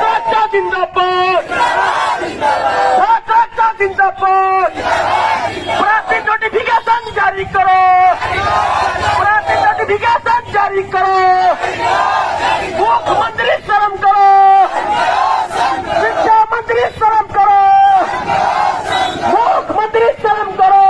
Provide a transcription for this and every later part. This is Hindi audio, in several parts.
छात्रा जिंदाबाद, छात्रा जिंदाबाद। प्राथमिक नोटिफिकेशन जारी करो, प्राथमिक नोटिफिकेशन जारी करो। मुख्यमंत्री शर्म करो, शिक्षा मंत्री शर्म करो, मुख्यमंत्री शर्म करो।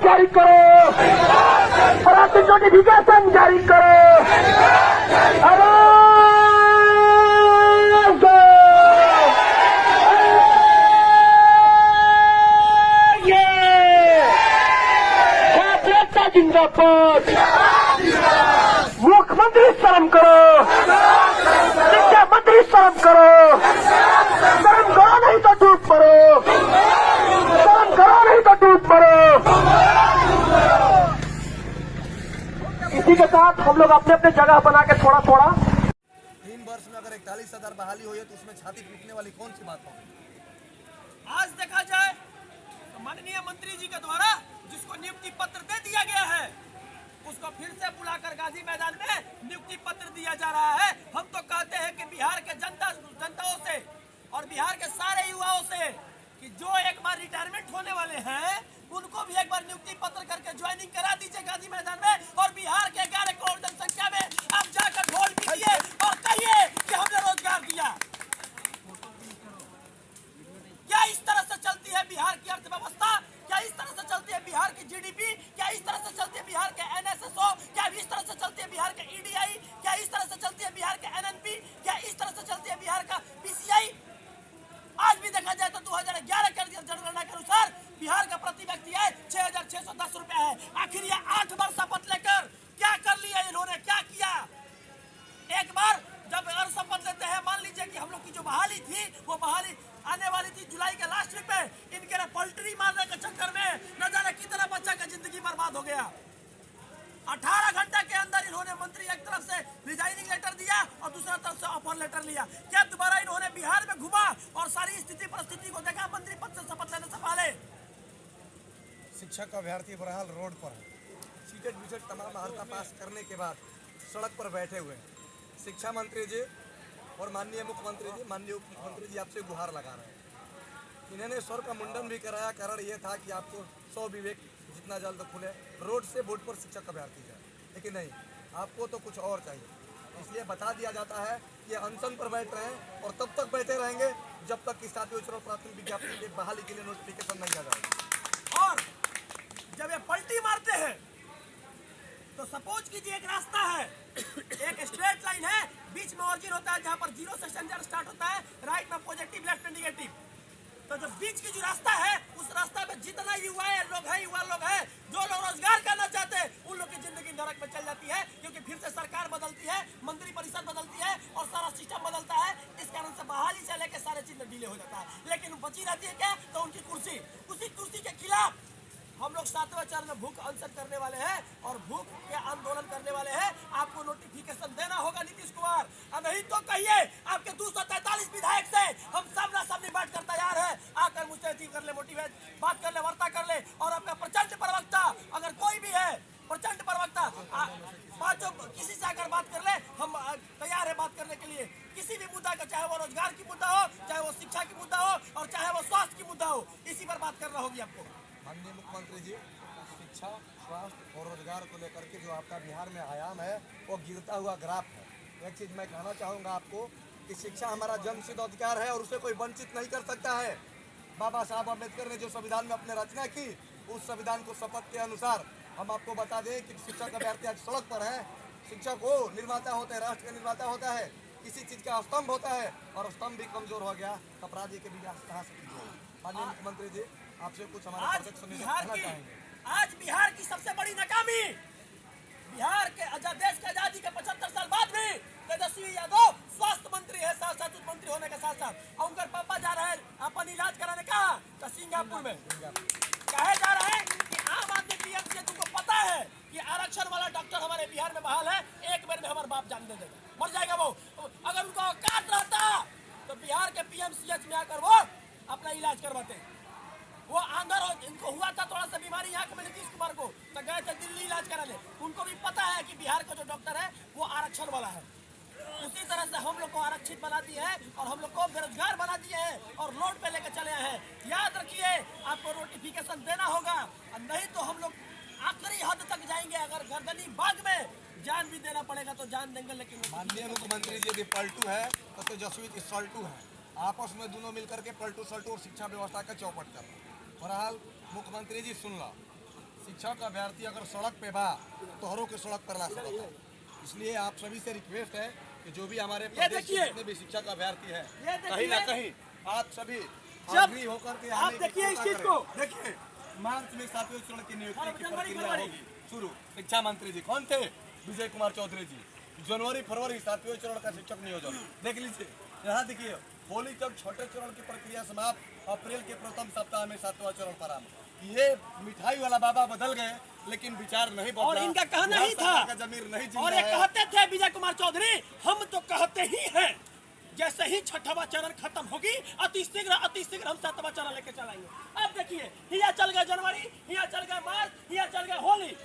जारी करो, प्राथमिक नोटिफिकेशन जारी करो। छात्रा जिंदाबाद, मुख्यमंत्री शर्म करो, शिक्षा मंत्री शर्म करो, शर्म करो नहीं तो टूट पड़ो, शर्म करो नहीं तो टूट पड़ो। इसी के साथ हम लोग अपने अपने जगह बना के थोड़ा 3 वर्ष में अगर 41,000 बहाली हुई है तो उसमें छाती पीटने वाली कौन सी बात होगी? आज देखा जाए तो माननीय मंत्री जी के द्वारा जिसको नियुक्ति पत्र दे दिया गया है उसको फिर से बुलाकर गाजी मैदान में नियुक्ति पत्र दिया जा रहा है। हम तो कहते हैं कि बिहार के जनताओं से और बिहार के सारे युवाओं से कि जो एक बार रिटायरमेंट होने वाले हैं उनको भी एक बार नियुक्ति पत्र करके ज्वाइनिंग करा दीजिए गाजी मैदान में, और बिहार के 11 करोड़ जनसंख्या में आप जाकर ढोल पीटिए और कहिए कि हमने रोजगार दिया। क्या इस तरह से चलती है बिहार की अर्थव्यवस्था? क्या इस तरह से चलती है बिहार की जीडीपी? क्या इस तरह से चलती है बिहार के एनएसएसओ? क्या इस तरह से चलती है बिहार के ईडीआई? क्या इस तरह से चलती है बिहार के एनएनपी? क्या इस तरह से चलती है बिहार का पीसीआई? आज भी देखा जाए तो 2011 के जनगणना के अनुसार बिहार का प्रति व्यक्ति आय 6,610 रुपया है। आखिर ये 8 वर्ष शपथ लेकर क्या कर लिया इन्होंने, क्या किया? एक बार जब शपथ लेते हैं, मान लीजिए कि हम लोग की जो बहाली थी वो बहाली आने वाली थी जुलाई के लास्ट वीक में, इनके पॉल्ट्री मारने के चक्कर में न जाने कितना बच्चा का जिंदगी बर्बाद हो गया। 18 घंटे के अंदर इन्होंने मंत्री एक तरफ से रिजाइनिंग लेटर दिया और दूसरा तरफ से ऑफर लेटर लिया। क्या दोबारा इन्होंने बिहार में घुमा और सारी स्थिति परिस्थिति को देखा मंत्री पद से शपथ लेने से पहले? शिक्षक अभ्यर्थी बहरहाल रोड पर है, सीटेट विसेट तमाम अर्हता पास करने के बाद सड़क पर बैठे हुए हैं। शिक्षा मंत्री जी और माननीय मुख्यमंत्री जी, माननीय उप मुख्यमंत्री जी आपसे गुहार लगा रहे हैं। इन्होंने स्वर का मुंडन भी कराया। कारण ये था कि आपको 100 विवेक जितना जल्द खुले रोड से वोट पर शिक्षक अभ्यर्थी जाए, लेकिन नहीं, आपको तो कुछ और चाहिए। इसलिए बता दिया जाता है कि अनशन पर बैठ रहे हैं और तब तक बैठे रहेंगे जब तक कि सातवें उच्च और प्राथमिक विज्ञापन के बहाली के लिए नोटिफिकेशन नहीं आ जाएगा। और जब ये पलटी मारते हैं तो सपोज कीजिए एक रास्ता है, एक स्ट्रेट लाइन है, बीच में ऑरिजिन होता है जहाँ पर 0 से स्टार्ट होता है, राइट में पॉजिटिव, लेफ्ट में निगेटिव। तो जो बीच की जो रास्ता है उस रास्ता में जितना युवा लोग हैं जो लोग रोजगार करना चाहते हैं उन लोग की जिंदगी नरक में चल जाती है, क्योंकि फिर से सरकार बदलती है, मंत्री परिषद बदलती है और सारा सिस्टम बदलता है। इस कारण से बहाली से लेकर सारे चीज में डिले हो जाता है। लेकिन बची रहती है क्या? तो उनकी कुर्सी। उसी कुर्सी के खिलाफ हम लोग 7वें चरण में भूख अनशन करने वाले हैं और भूख के आंदोलन करने वाले हैं। आपको नोटिफिकेशन देना होगा नीतीश कुमार, और नहीं तो कहिए आपके 243 विधायक से हम सामना सामने बैठ कर तैयार है, आकर मुझसे कर ले, मोटिवेट बात कर ले, वार्ता कर ले। और आपका प्रचंड प्रवक्ता अगर कोई भी है, प्रचंड प्रवक्ता पांचों किसी से आकर बात कर ले, हम तैयार है बात करने के लिए। किसी भी मुद्दा का, चाहे वो रोजगार की मुद्दा हो, चाहे वो शिक्षा की मुद्दा हो और चाहे वो स्वास्थ्य की मुद्दा हो, इसी पर बात करना होगी आपको। माननीय मुख्यमंत्री जी, शिक्षा, स्वास्थ्य और रोजगार को लेकर के जो आपका बिहार में आयाम है वो गिरता हुआ ग्राफ है। एक चीज़ मैं कहना चाहूँगा आपको कि शिक्षा हमारा जन्मसिद्ध अधिकार है और उसे कोई वंचित नहीं कर सकता है। बाबा साहब अम्बेडकर ने जो संविधान में अपने रचना की, उस संविधान को शपथ के अनुसार हम आपको बता दें कि शिक्षक अभ्यर्थी आज सड़क पर है। शिक्षक वो निर्माता होता है, राष्ट्र का निर्माता होता है, किसी चीज़ का स्तंभ होता है और स्तंभ भी कमजोर हो गया, अपराधी के विकास कहाँ से कीजिए। माननीय मुख्यमंत्री जी, आपसे कुछ हमारे प्रोजेक्ट सुनने कहना चाहेंगे। आज बिहार की सबसे बड़ी नाकामी, बिहार के देश की आजादी के 75 साल है, एक बार में हमारा बाप जान दे देगा, मर जाएगा वो। अगर उनका औकात रहता तो बिहार के पीएमसीएच में आकर वो अपना इलाज करवाते। वो आंधर हो, इनको हुआ था थोड़ा सा बीमारी आंख में नीतीश कुमार को, तो गए थे दिल्ली इलाज कराने। उनको भी पता है कि बिहार का जो डॉक्टर है वो आरक्षण वाला है। उसी तरह से हम लोग को आरक्षित बना दिए हैं और हम लोग को बेरोजगार बना दिए हैं और लोड पे लेकर चले हैं। याद रखिए, आपको नोटिफिकेशन देना होगा, और नहीं तो हम लोग आखिरी हद तक जाएंगे। अगर गर्दनी बाग में जान भी देना पड़ेगा तो जान देंगे, लेकिन माननीय मुख्यमंत्री जी यदि पलटू है तो तेजस्वी जी सल्टू है। आपस में दोनों मिलकर के पलटू सल्टू और शिक्षा व्यवस्था का चौपट कर रहे हैं। बहरहाल मुख्यमंत्री जी सुन ला, शिक्षा का अभ्यर्थी अगर सड़क पे बा तो हरों के सड़क पर ला सकता है। इसलिए आप सभी से रिक्वेस्ट है कि जो भी हमारे प्रदेश के जितने भी शिक्षा का अभ्यर्थी है, कहीं ना कहीं आप सभी आग्रही होकर के आप देखिए इस चीज को, देखिए मार्च में 7वें चरण की नियुक्ति की प्रक्रिया होगी शुरू। शिक्षा मंत्री जी कौन थे? विजय कुमार चौधरी जी। जनवरी फरवरी 7वें चरण का शिक्षक नियोजन देख लीजिए। यहाँ देखिए, होली तक छठे चरण की प्रक्रिया समाप्त, अप्रैल के प्रथम सप्ताह में 7वां चरण प्रारंभ। ये मिठाई वाला बाबा बदल गए लेकिन विचार नहीं बदला और इनका कहना ही था, जमीर नहीं और ये कहते थे विजय कुमार चौधरी, हम तो कहते ही हैं जैसे ही छठवां चरण खत्म होगी अति शीघ्र हम 7वां चरण लेके चलाएंगे। अब देखिए, यहाँ चल गए जनवरी, यहाँ चल गए मार्च, यहाँ चल गए होली,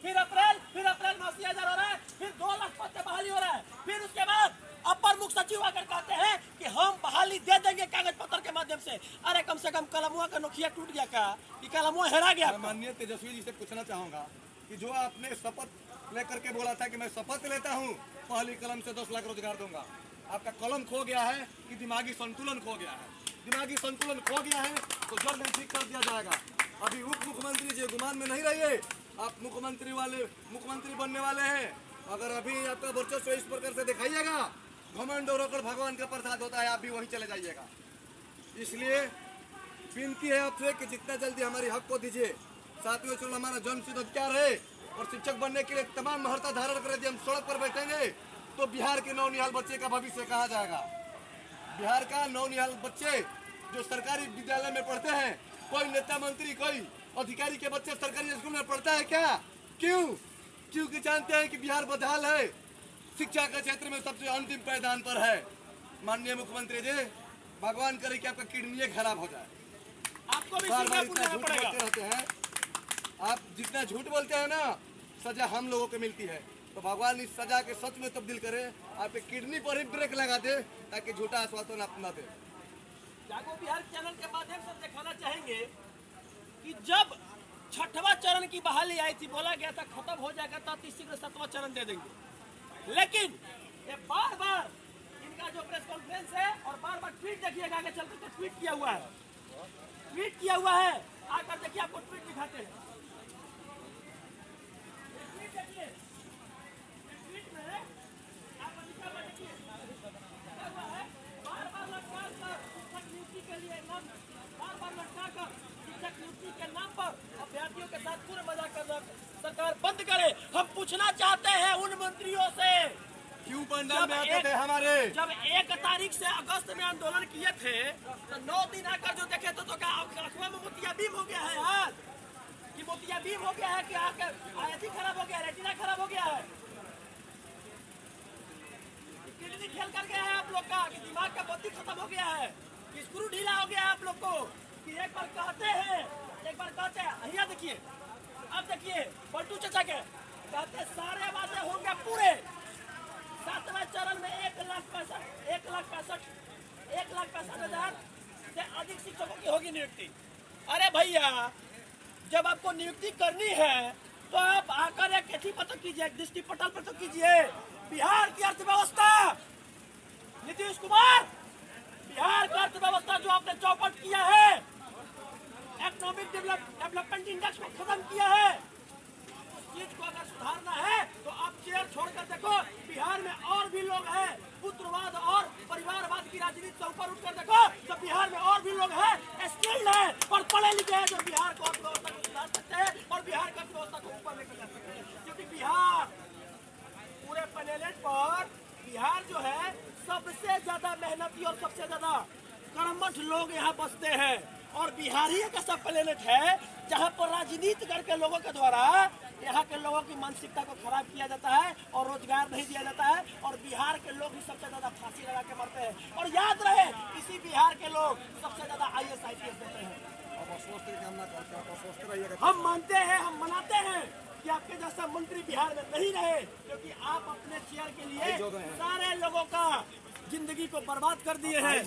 फिर अप्रैल में 80,000 हो रहा है, फिर 2 लाख पद से बहाली हो रहा है। फिर उसके बाद अपर मुख्य सचिव आकर कहते हैं कि हम बहाली दे देंगे कागज पत्र के माध्यम से। अरे कम से कम कलमुआ का नोखिया टूट गया का, कि कलमुआ हेरा गया। माननीय तेजस्वी जी से पूछना चाहूंगा कि जो आपने शपथ लेकर के बोला था कि मैं शपथ लेता हूं पहली कलम से 10 लाख रोजगार दूंगा, आपका कलम खो गया है कि दिमागी संतुलन खो गया है? दिमागी संतुलन खो गया है तो जल्द ही ठीक कर दिया जाएगा। अभी उप मुख्यमंत्री जी गुमान में नहीं रहिए, आप मुख्यमंत्री बनने वाले हैं। अगर अभी आपका वर्चस्व इस प्रकार से दिखाइएगा, घमंड और अकड़ भगवान का प्रसाद होता है, आप भी वहीं चले जाइएगा। इसलिए विनती है आपसे कि जितना जल्दी हमारी हक को दीजिए। 7वें चरण हमारा जन्मसिद्ध अधिकार है और शिक्षक बनने के लिए तमाम महत्ता धारण कर यदि हम सड़क पर बैठेंगे तो बिहार के नौनिहाल बच्चे का भविष्य कहा जाएगा। बिहार का नौनिहाल बच्चे जो सरकारी विद्यालय में पढ़ते हैं, कोई नेता मंत्री कोई अधिकारी के बच्चे सरकारी स्कूल में पढ़ता है क्या? क्यों? क्योंकि जानते हैं कि बिहार बदहाल है, शिक्षा के क्षेत्र में सबसे अंतिम पायदान पर है। माननीय मुख्यमंत्री जी, भगवान करे कि आपका किडनी खराब हो जाए। आपको भी बार बार इतना झूठ बोलते रहते हैं, आप जितना झूठ बोलते हैं ना, सजा हम लोगों को मिलती है। तो भगवान इस सजा के सच में तब्दील करे, आपके किडनी पर ही ब्रेक लगा दे ताकि झूठा आश्वासन आप न दे। जागो बिहार चैनल के माध्यम से दिखाना चाहेंगे कि जब छठवां चरण की बहाली आई थी, बोला गया था खत्म हो जाएगा तो अति शीघ्र 7वां चरण दे देंगे, लेकिन ये बार बार इनका जो प्रेस कॉन्फ्रेंस है और बार बार ट्वीट देखिएगा, आगे चलते तो ट्वीट किया हुआ है, आकर देखिए आपको ट्वीट दिखाते हैं। ट्वीट में आप लिखा हुआ देखिए, बार बार लटका कर शिक्षक नियुक्ति के लिए बार लटका कर शिक्षक नियुक्ति के नाम पर अभ्यर्थियों के साथ पूरे मजाक करना सरकार बंद करे। हम पूछना चाहते हैं उन मंत्रियों से, क्यों पंडाल में आते थे हमारे? जब 1 तारीख से अगस्त में आंदोलन किए थे तो 9 दिन आकर जो देखे तो क्या अखबार में मोतियाबिंद हो गया है यार, कि मोतियाबिंद हो गया है, कि आकर आयती खराब हो गया, रेटिना खराब हो गया है, किडनी खेल कर गया है आप लोग का, कि दिमाग का बत्ती खत्म हो गया है, कि स्क्रू ढीला हो गया है आप लोग को, कि एक बार कहते हैं यहाँ देखिए, अब देखिए पलटू चाचा के कहते सारे वादे होंगे पूरे। 7वें चरण में 1,65,000 से अधिक शिक्षकों की होगी नियुक्ति। अरे भैया, जब आपको नियुक्ति करनी है तो आप आकर एक चिट्ठी पत्र कीजिए, एक दृष्टि पटल पर तो कीजिए। बिहार की अर्थव्यवस्था, नीतीश कुमार, बिहार की अर्थव्यवस्था जो आपने चौपट किया है, इकोनॉमिक डेवलपमेंट इंडेक्स को खत्म किया है, उस चीज को अगर सुधारना है तो आप चेयर छोड़कर देखो, बिहार में और भी लोग हैं, पुत्रवाद और परिवारवाद की राजनीति से ऊपर उठकर देखो तो बिहार में और भी लोग हैं, स्किल्ड है और पढ़े लिखे हैं, जो बिहार को अर्थव्यवस्था को सुधार सकते हैं और बिहार की अर्थव्यवस्था को ऊपर लेकर जा सकते हैं। क्योंकि बिहार पूरे प्लेनेट पर, बिहार जो है सबसे ज्यादा मेहनती और सबसे ज्यादा कर्मठ लोग यहाँ बसते हैं, और बिहार ही एक ऐसा प्लेनेट है जहाँ पर राजनीति करके लोगों के द्वारा यहाँ के लोगों की मानसिकता को खराब किया जाता है और रोजगार नहीं दिया जाता है और बिहार के लोग ही सबसे ज्यादा फांसी लगा के मरते हैं। और याद रहे, इसी बिहार के लोग सबसे ज्यादा IAS IPS देते हैं। अब अस्वस्थ की कामना करते हैं, आप अस्वस्थ रहिएगा। हम मानते हैं, हम मनाते हैं कि आपके जैसा मंत्री बिहार में नहीं रहे, क्योंकि आप अपने चेयर के लिए सारे लोगों का जिंदगी को बर्बाद कर दिए हैं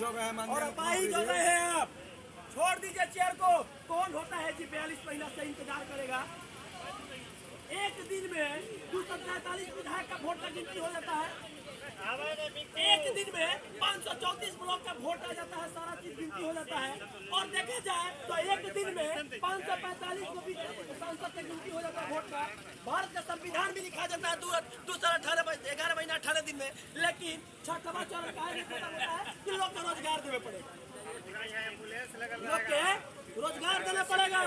और अपाहिज हो गए हैं आप। छोड़ दीजिए चेयर को। कौन होता है जी 42 महीना से इंतजार करेगा? एक दिन में 243 विधायक का वोट का गिनती हो जाता है। एक दिन में 534 ब्लॉक का वोट आ जाता है, सारा चीज गिनती हो जाता है। और देखा जाए तो एक दिन में 545 को भी सांसद की गिनती हो जाता है वोट का। भारत का संविधान भी लिखा जाता है 11 महीना 18 दिन में, लेकिन छठवां चरण का होता है कि लोग को रोजगार देना पड़ेगा, लोग के रोजगार देना पड़ेगा।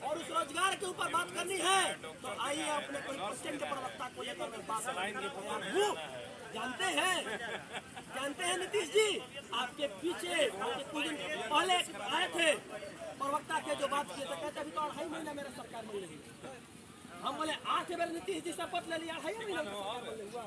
और उस रोजगार के ऊपर बात करनी है तो आइए अपने कोई पश्चिम के प्रवक्ता को लेकर मैं बात करने हूँ। जानते हैं नीतीश जी, आपके पीछे कुछ दिन पहले आए थे प्रवक्ता के, जो बात किए थे, कहते अभी तो 2.5 महीना मेरा सरकार मिल रही है। हम बोले 8 बार नीतीश जी शपथ ले लिया, 2.5 महीना सरकार मिल हुआ।